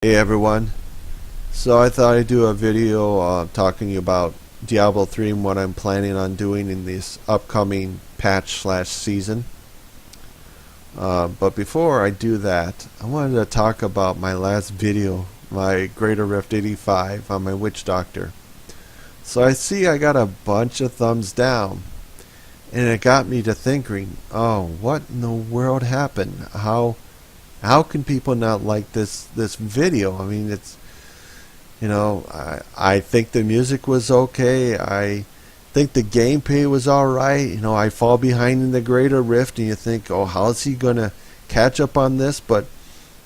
Hey everyone, so I thought I'd do a video talking about Diablo 3 and what I'm planning on doing in this upcoming patch/season. But before I do that, I wanted to talk about my last video, my Greater Rift 85 on my Witch Doctor. So I see I got a bunch of thumbs down, and it got me to thinking, oh, what in the world happened? How can people not like this video? I mean, I think the music was okay. I think the gameplay was alright. I fall behind in the Greater Rift, and you think, oh, how's he gonna catch up on this? But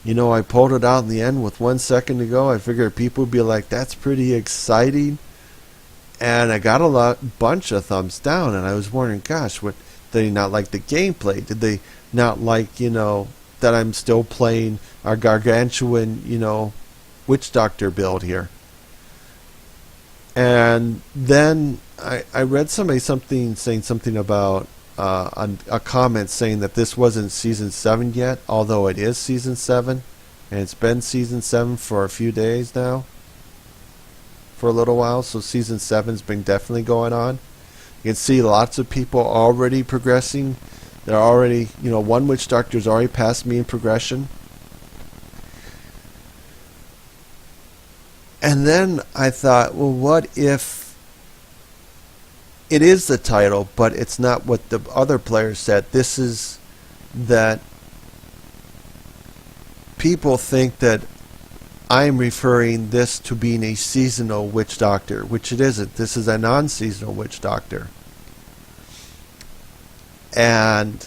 I pulled it out in the end with 1 second to go. I figured people would be like, that's pretty exciting, and I got a bunch of thumbs down. And I was wondering, gosh, what did they not like the gameplay? Did they not like that I'm still playing our gargantuan, Witch Doctor build here? And then I read somebody saying something about a comment saying that this wasn't Season 7 yet, although it is Season 7, and it's been Season 7 for a few days now, for a little while, so Season 7's been definitely going on. You can see lots of people already progressing. They're already, one Witch Doctor's already passed me in progression. And then I thought, well, what if it is the title, but it's not what the other players said? This is that people think that I'm referring this to being a seasonal Witch Doctor, which it isn't. This is a non-seasonal Witch Doctor. And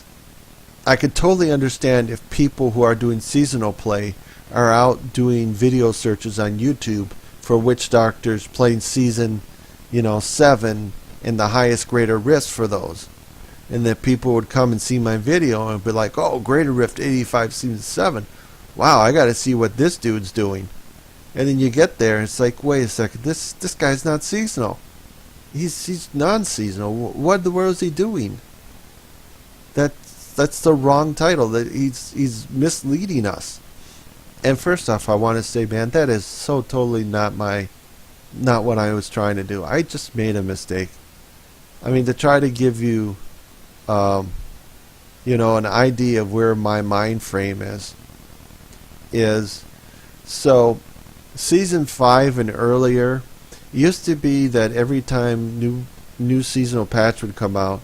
I could totally understand if people who are doing seasonal play are out doing video searches on YouTube for Witch Doctors playing Season 7 and the highest Greater Rift for those. And that people would come and see my video and be like, oh, Greater Rift 85 Season 7. Wow, I got to see what this dude's doing. And then you get there and it's like, wait a second, this guy's not seasonal. He's non-seasonal. What in the world is he doing? That's the wrong title. That he's misleading us. And first off, I want to say, man, that is so totally not what I was trying to do. I just made a mistake. I mean, to try to give you, an idea of where my mind frame is so Season 5 and earlier, it used to be that every time new seasonal patch would come out,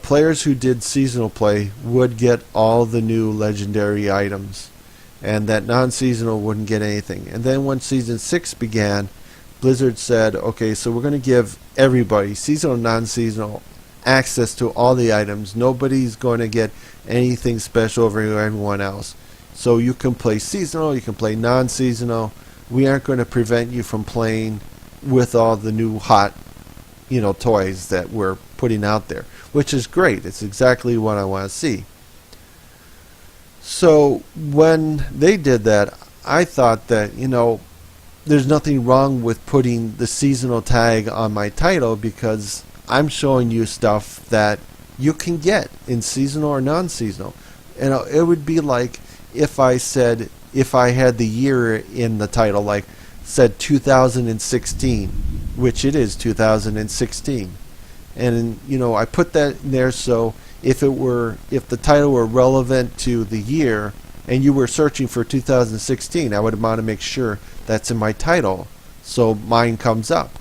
players who did seasonal play would get all the new legendary items, and that non-seasonal wouldn't get anything. And then when Season 6 began, Blizzard said, okay, so we're going to give everybody, seasonal and non-seasonal, access to all the items. Nobody's going to get anything special over everyone else. So you can play seasonal, you can play non-seasonal. We aren't going to prevent you from playing with all the new hot toys that we're putting out there, which is great. It's exactly what I want to see. So when they did that, I thought that, there's nothing wrong with putting the seasonal tag on my title, because I'm showing you stuff that you can get in seasonal or non-seasonal. It would be like if I said, if I had the year in the title, like said 2016, which it is 2016. And I put that in there so if the title were relevant to the year and you were searching for 2016, I would want to make sure that's in my title so mine comes up.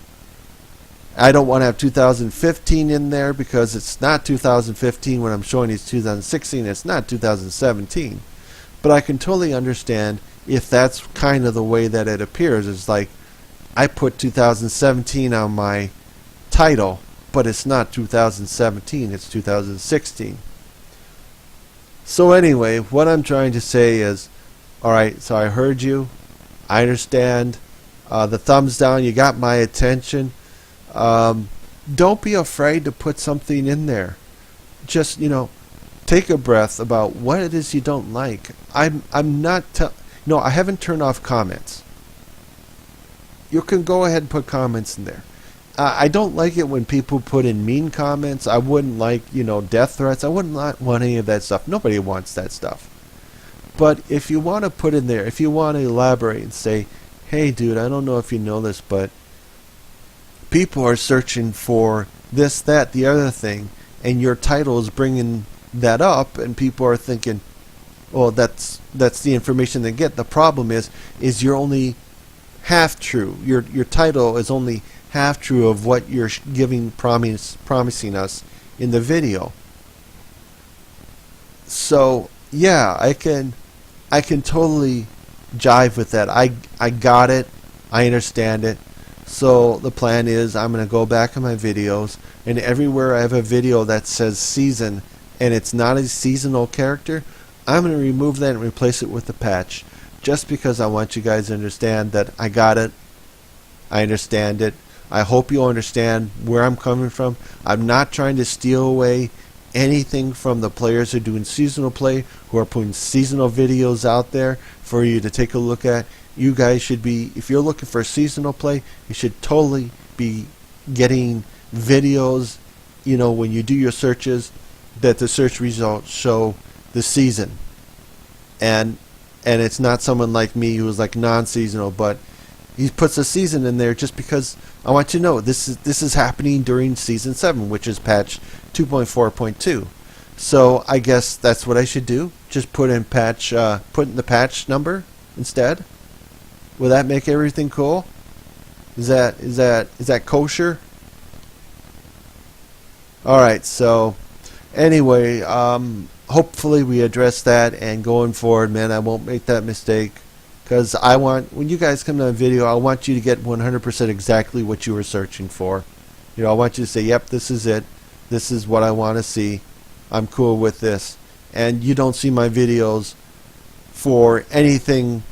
I don't want to have 2015 in there because it's not 2015 when I'm showing it's 2016. It's not 2017. But I can totally understand if that's kind of the way that it appears. It's like I put 2017 on my title, but it's not 2017, it's 2016. So anyway, what I'm trying to say is, alright, so I heard you, I understand, the thumbs down, you got my attention. Don't be afraid to put something in there. Just, take a breath about what it is you don't like. I haven't turned off comments. You can go ahead and put comments in there. I don't like it when people put in mean comments. I wouldn't like, death threats. I wouldn't want any of that stuff. Nobody wants that stuff. But if you want to put in there, if you want to elaborate and say, hey dude, I don't know if you know this, but people are searching for this, that, the other thing, and your title is bringing that up, and people are thinking, well, that's the information they get. The problem is you're only half true. Your title is only half true of what you're promising us in the video. So yeah, I can totally jive with that. I got it. I understand it. So the plan is I'm going to go back in my videos, and everywhere I have a video that says season and it's not a seasonal character, I'm going to remove that and replace it with a patch, just because I want you guys to understand that I got it. I understand it. I hope you'll understand where I'm coming from. I'm not trying to steal away anything from the players who are doing seasonal play, who are putting seasonal videos out there for you to take a look at. You guys should be, if you're looking for seasonal play, you should totally be getting videos, you know, when you do your searches, that the search results show the season. And it's not someone like me who's like non-seasonal, but he puts a season in there just because I want you to know this is happening during season 7, which is patch 2.4.2. So I guess that's what I should do. Just put in the patch number instead. Will that make everything cool? Is that kosher? All right. So anyway, hopefully we address that, and going forward, man, I won't make that mistake. Because I want, when you guys come to a video, I want you to get 100% exactly what you were searching for. You know, I want you to say, yep, this is it. This is what I want to see. I'm cool with this. And you don't see my videos for anything,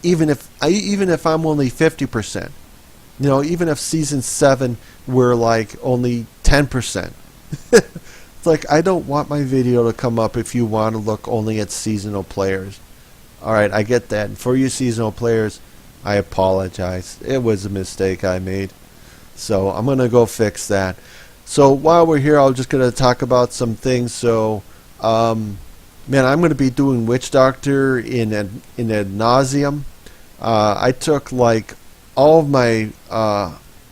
even if I'm only 50%. You know, even if season 7 were like only 10%. It's like, I don't want my video to come up if you want to look only at seasonal players. Alright, I get that. And for you seasonal players, I apologize. It was a mistake I made. So I'm going to go fix that. So while we're here, I'm just going to talk about some things. So, man, I'm going to be doing Witch Doctor in ad nauseum. I took like all my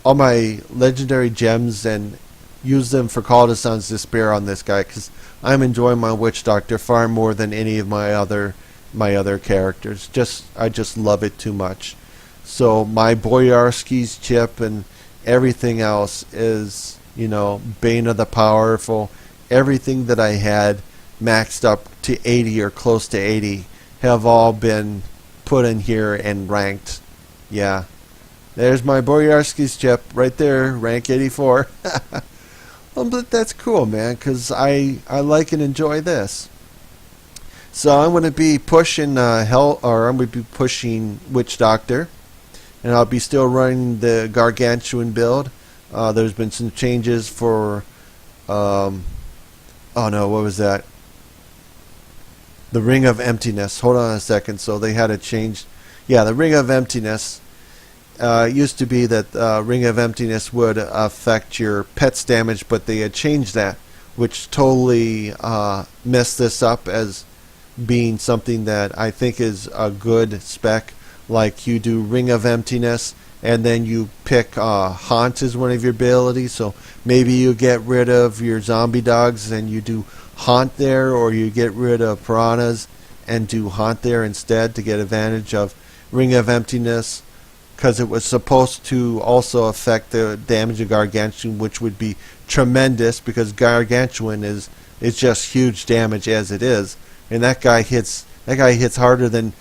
legendary gems and used them for Call to Sun's Despair on this guy, because I'm enjoying my Witch Doctor far more than any of my other characters. I just love it too much. So my Boyarsky's chip and everything else is, you know, Bane of the Powerful. Everything that I had maxed up to 80 or close to 80 have all been put in here and ranked. Yeah. There's my Boyarsky's chip right there, rank 84. Well, but that's cool, man, because I like and enjoy this. So I'm going to be pushing I'm going to be pushing Witch Doctor, and I'll be still running the Gargantuan build. There's been some changes for, oh no, what was that? The Ring of Emptiness. Hold on a second. So they had a change. Yeah, the Ring of Emptiness. It used to be that Ring of Emptiness would affect your pet's damage, but they had changed that, which totally messed this up as being something that I think is a good spec. Like you do Ring of Emptiness, and then you pick Haunt as one of your abilities. So maybe you get rid of your zombie dogs and you do Haunt there, or you get rid of piranhas and do Haunt there instead to get advantage of Ring of Emptiness, because it was supposed to also affect the damage of Gargantuan, which would be tremendous, because Gargantuan is just huge damage as it is. And that guy hits harder than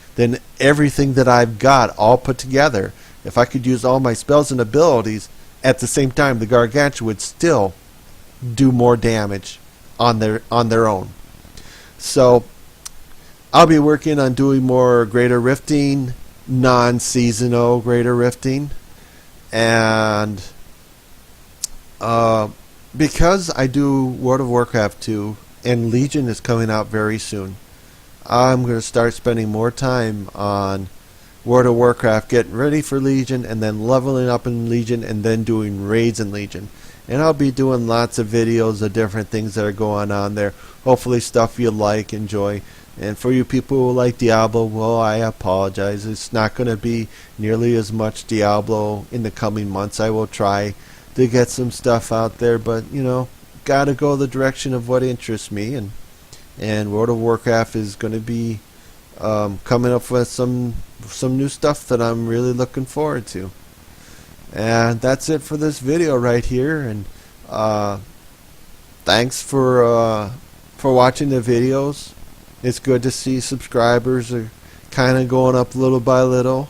everything that I've got all put together. If I could use all my spells and abilities at the same time, the Gargantuan would still do more damage on their own. So I'll be working on doing more Greater Rifting, non-seasonal Greater Rifting, and because I do World of Warcraft 2 and Legion is coming out very soon, I'm going to start spending more time on World of Warcraft, getting ready for Legion, and then leveling up in Legion, and then doing raids in Legion. And I'll be doing lots of videos of different things that are going on there. Hopefully stuff you like, enjoy. And for you people who like Diablo, well, I apologize. It's not going to be nearly as much Diablo in the coming months. I will try to get some stuff out there, but gotta go the direction of what interests me, and World of Warcraft is going to be coming up with some new stuff that I'm really looking forward to. And that's it for this video right here. And thanks for watching the videos. It's good to see subscribers are kind of going up little by little.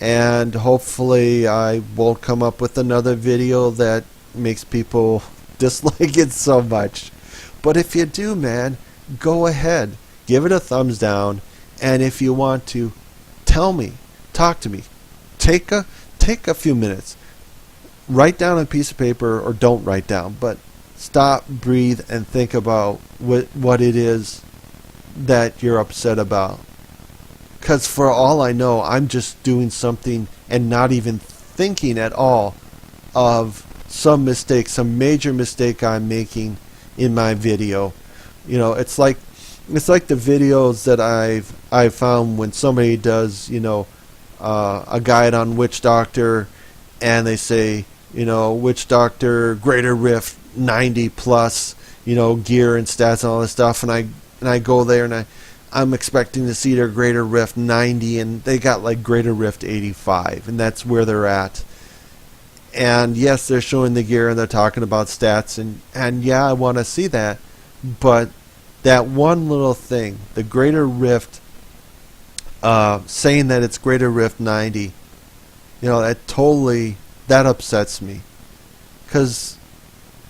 And hopefully I won't come up with another video that makes people dislike it so much. But if you do, man, go ahead, give it a thumbs down, and if you want to, tell me, talk to me. Take a few minutes. Write down a piece of paper, or don't write down, but stop, breathe, and think about what it is that you're upset about. Because for all I know, I'm just doing something and not even thinking at all of some mistake, some major mistake I'm making in my video. It's like the videos that I've found when somebody does a guide on Witch Doctor, and they say Witch Doctor Greater Rift 90 plus gear and stats and all this stuff, and I go there and I'm expecting to see their Greater Rift 90, and they got like Greater Rift 85, and that's where they're at. And yes, they're showing the gear and they're talking about stats, and yeah, I want to see that. But that one little thing, the Greater Rift, saying that it's Greater Rift 90, that upsets me. Because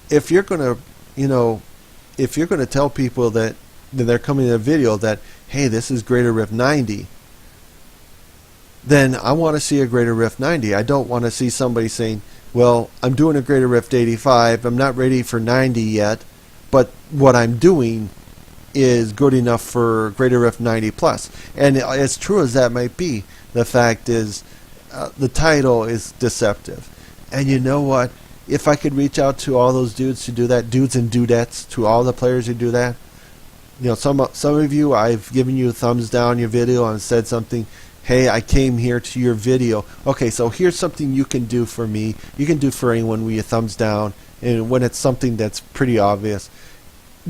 if you're gonna tell people that they're coming to a video that, hey, this is Greater Rift 90, then I want to see a Greater Rift 90. I don't want to see somebody saying, well, I'm doing a Greater Rift 85, I'm not ready for 90 yet, but what I'm doing is good enough for Greater Rift 90 plus. And as true as that might be, the fact is the title is deceptive. And you know what? If I could reach out to all those dudes who do that, dudes and dudettes, to all the players who do that, some of you, I've given you a thumbs down your video and said something, hey, I came here to your video. Okay, so here's something you can do for me. You can do for anyone with your thumbs down. And when it's something that's pretty obvious,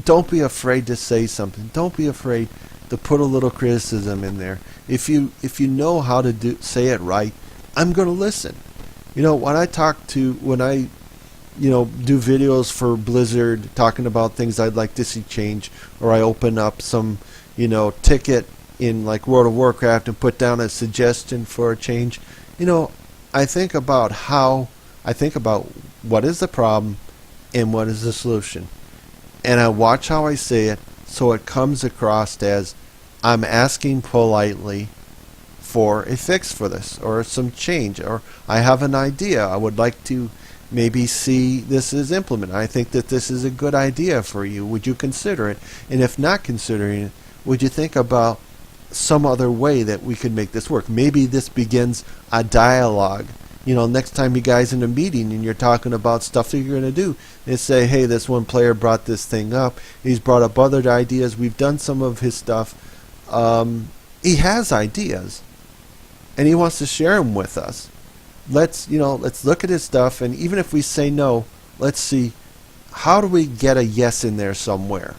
don't be afraid to say something. Don't be afraid to put a little criticism in there. If you know how to say it right, I'm going to listen. When I do videos for Blizzard talking about things I'd like to see change, or I open up some ticket in like World of Warcraft and put down a suggestion for a change, I think about what is the problem and what is the solution, and I watch how I say it so it comes across as I'm asking politely for a fix for this, or some change, or I have an idea I would like to maybe see this is implemented. I think that this is a good idea for you. Would you consider it? And if not considering it, would you think about some other way that we could make this work? Maybe this begins a dialogue. Next time you guys in a meeting and you're talking about stuff that you're going to do, and say, hey, this one player brought this thing up. He's brought up other ideas. We've done some of his stuff. He has ideas, and he wants to share them with us. Let's look at his stuff, and even if we say no, let's see, how do we get a yes in there somewhere?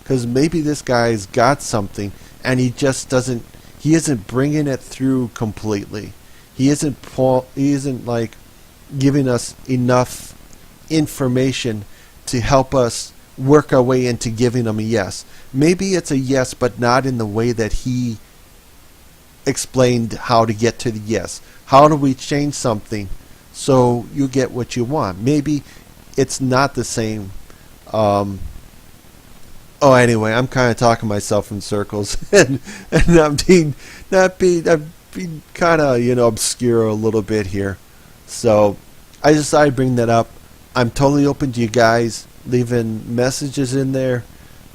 Because maybe this guy's got something, and he isn't bringing it through completely. He isn't like giving us enough information to help us work our way into giving him a yes. Maybe it's a yes, but not in the way that he explained how to get to the yes. How do we change something so you get what you want? Maybe it's not the same. Anyway, I'm kind of talking myself in circles, and I'm being kind of obscure a little bit here. So I decided to bring that up. I'm totally open to you guys leaving messages in there.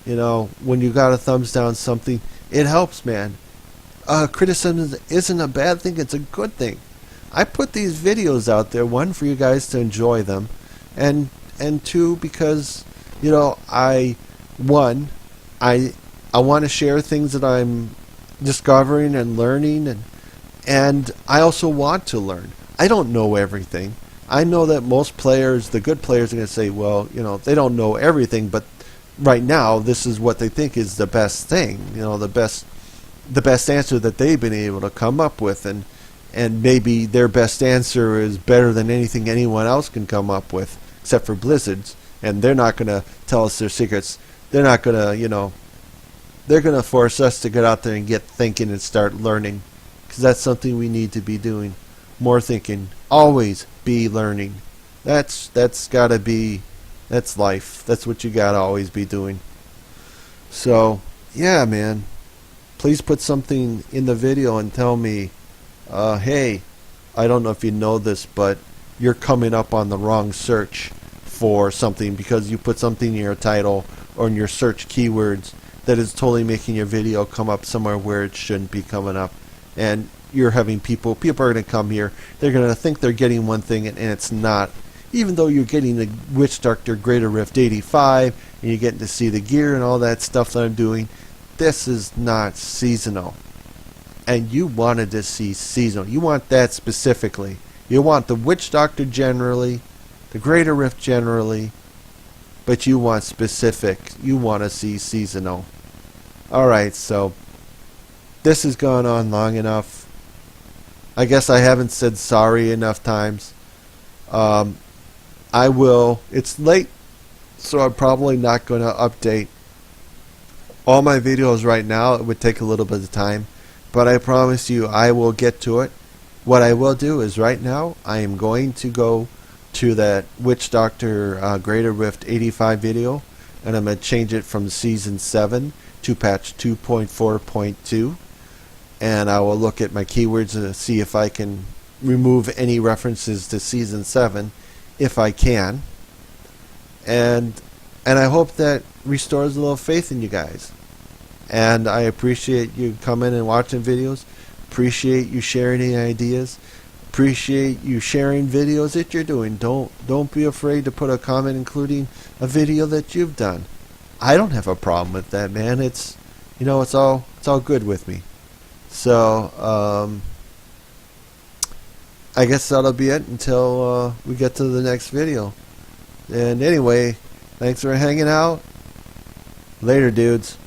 When you got a thumbs down something, it helps, man. Criticism isn't a bad thing, it's a good thing. I put these videos out there, one, for you guys to enjoy them, and two, because I I want to share things that I'm discovering and learning, and I also want to learn. I don't know everything. I know that most players, the good players, are going to say, well, they don't know everything, but right now this is what they think is the best thing, the best answer that they've been able to come up with, and maybe their best answer is better than anything anyone else can come up with, except for Blizzard's, and they're not going to tell us their secrets. They're not going to, they're going to force us to get out there and get thinking and start learning, because that's something we need to be doing. More thinking. Always be learning. That's gotta be, that's life. That's what you gotta always be doing. So, yeah, man. Please put something in the video and tell me, hey, I don't know if you know this, but you're coming up on the wrong search for something because you put something in your title or in your search keywords that is totally making your video come up somewhere where it shouldn't be coming up. And you're having people are going to come here, they're going to think they're getting one thing, and it's not. Even though you're getting the Witch Doctor Greater Rift 85, and you're getting to see the gear and all that stuff that I'm doing, this is not seasonal. And you wanted to see seasonal. You want that specifically. You want the Witch Doctor generally, the Greater Rift generally, but you want specific. You want to see seasonal. Alright, so this has gone on long enough. I guess I haven't said sorry enough times. I will. It's late, so I'm probably not going to update all my videos right now. It would take a little bit of time, but I promise you I will get to it. What I will do is right now I am going to go to that Witch Doctor Greater Rift 85 video, and I'm going to change it from Season 7 to patch 2.4.2. And I will look at my keywords and see if I can remove any references to Season 7, if I can. And I hope that restores a little faith in you guys. And I appreciate you coming and watching videos. Appreciate you sharing any ideas. Appreciate you sharing videos that you're doing. Don't be afraid to put a comment including a video that you've done. I don't have a problem with that, man. It's all good with me. So, I guess that'll be it until we get to the next video. And anyway, thanks for hanging out. Later, dudes.